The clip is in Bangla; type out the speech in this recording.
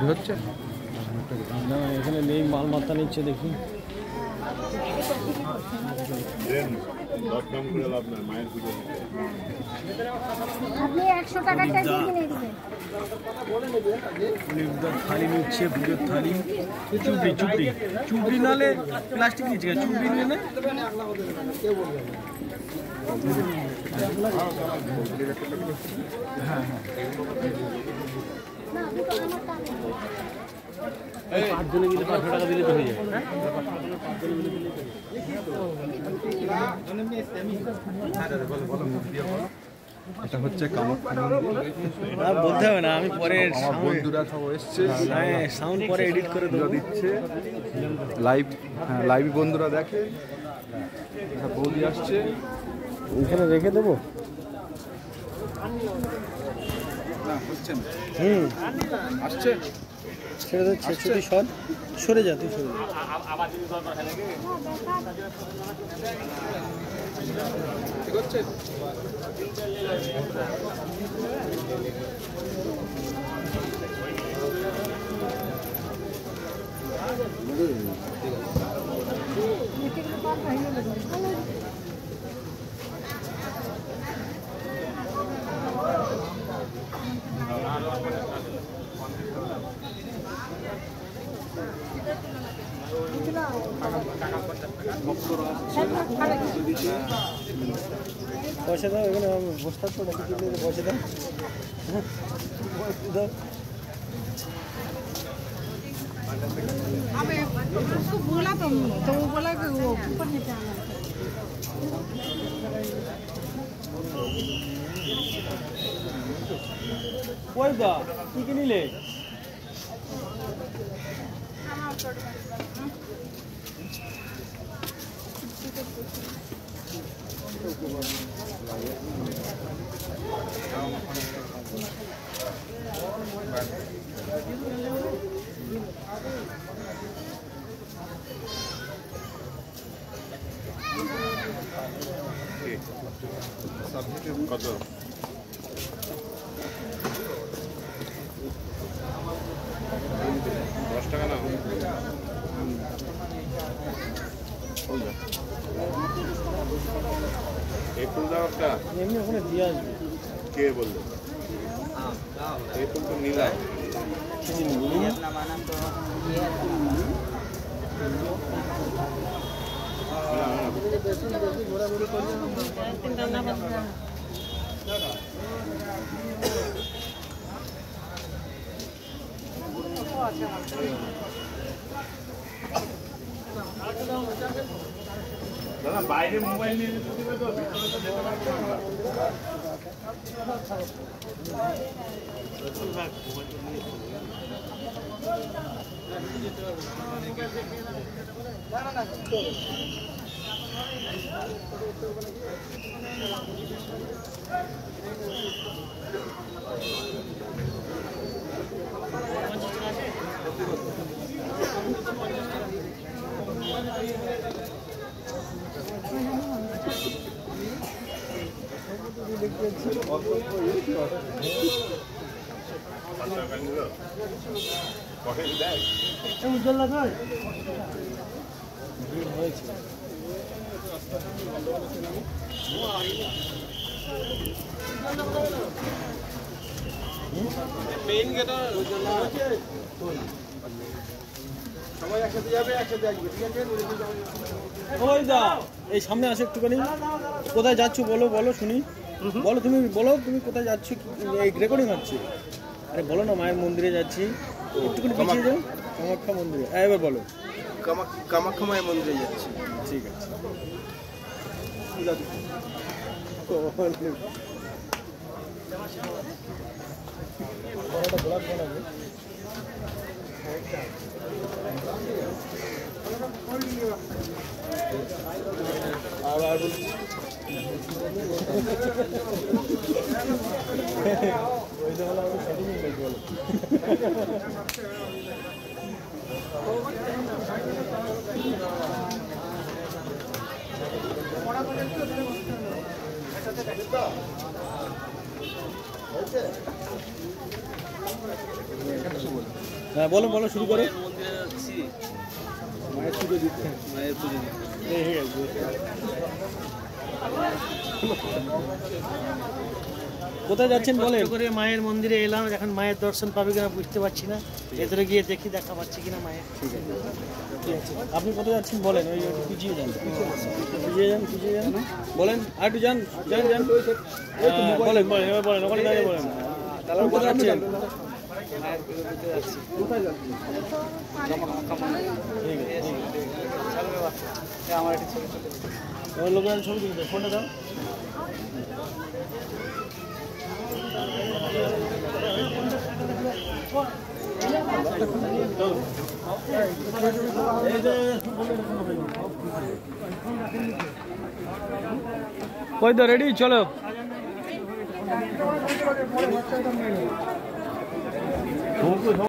হচ্ছে এখানে নেই, মাল মাত্রা নিচ্ছে দেখি। আপনি 100 টাকাটা দিয়ে কিনে দিবেন। থালি নিচ্ছে, পুজোর থালি, চুবড়ি চুবড়ি চুবড়ি নালে প্লাস্টিক নিচ্ছে, চুবড়ি নিয়ে না হ্যাঁ হ্যাঁ 5 জনে মিলে 500 টাকা দিলে তো হয়ে যায়। এটা হচ্ছে কামাখ্যা মন্দির। বলতে হবে না, আমি পরে আমার বন্ধুরা সব এসছে, সাউন্ড পরে এডিট করে দিচ্ছে লাইভ। হ্যাঁ, লাইভ বন্ধুরা দেখে। বৌদি আসছে, এখানে রেখে দেবো। না হচ্ছে না, আসছে ছেড়ে দিচ্ছে, ছুটি সরে যা, তুই সরে যা। ঠিক হচ্ছে। পয়সা দাও, এখানে বসে থাকতো নাকি? পয়সা দাও, দাও। अबे उसको बोला तो वो बोला कि वो ऊपर नहीं जाना। ওই দা কি কি নিলে? কত? $10 না? একটু দাও একটা। এমনি ওখানে দিয়ে আসবে। কে বললো? এই ফুল তো নিলাম। দাদা বাইরে মোবাইল নিয়ে যেতে দিবে তো, ভিতরে তো যেতে পারবে উজ্জ্বল না ভাই হয়েছে। মেইন গেট সবাই একসাথে যাবে, একসাথে আসবে, ঠিক আছে? ওই দা এই সামনে আসো একটুখানি। কোথায় যাচ্ছ বলো, বলো শুনি। বলো, তুমি বলো তুমি কোথায় যাচ্ছ। এই রেকর্ডিং হচ্ছে। আরে বলো না, মায়ের মন্দিরে যাচ্ছি। একটুখানি পিছিয়ে যাও। কামাখ্যা মন্দিরে। এবার বলো। কামাখ্যা মায়ের মন্দিরে যাচ্ছি। ঠিক আছে। গোলাপ বানাবে। আর ওই তো বলা আমি সেটিং লাগবে বলো। হয়েছে হ্যাঁ বলো বলো শুরু করো। মন্দিরে যাচ্ছি মায়ের পুজো দিচ্ছে। মায়ের পুজো দিতে। কোথায় যাচ্ছেন বলেন? কষ্ট করে মায়ের মন্দিরে এলাম, এখন মায়ের দর্শন পাবে কিনা বুঝতে পারছি না, ভেতরে গিয়ে দেখি দেখা পাচ্ছি কিনা মায়ের। ঠিক আছে। আপনি কোথায় যাচ্ছেন বলেন? ওই একটু পিছিয়ে যান, পিছিয়ে যান, পিছিয়ে যান, বলেন আর একটু যান যান যান। বলেন বলেন এবার বলেন, ওখানে দাঁড়িয়ে বলেন। তাহলে কোথায় যাচ্ছেন? মায়ের পুজো দিতে যাচ্ছি। কোথায় যাচ্ছে? ঠিক আছে, ঠিক আছে। আমার একটা ছবি তুলে ওই লোকের ছবি তুলতে ফোনটা দাও। কই তো রেডি, চলো।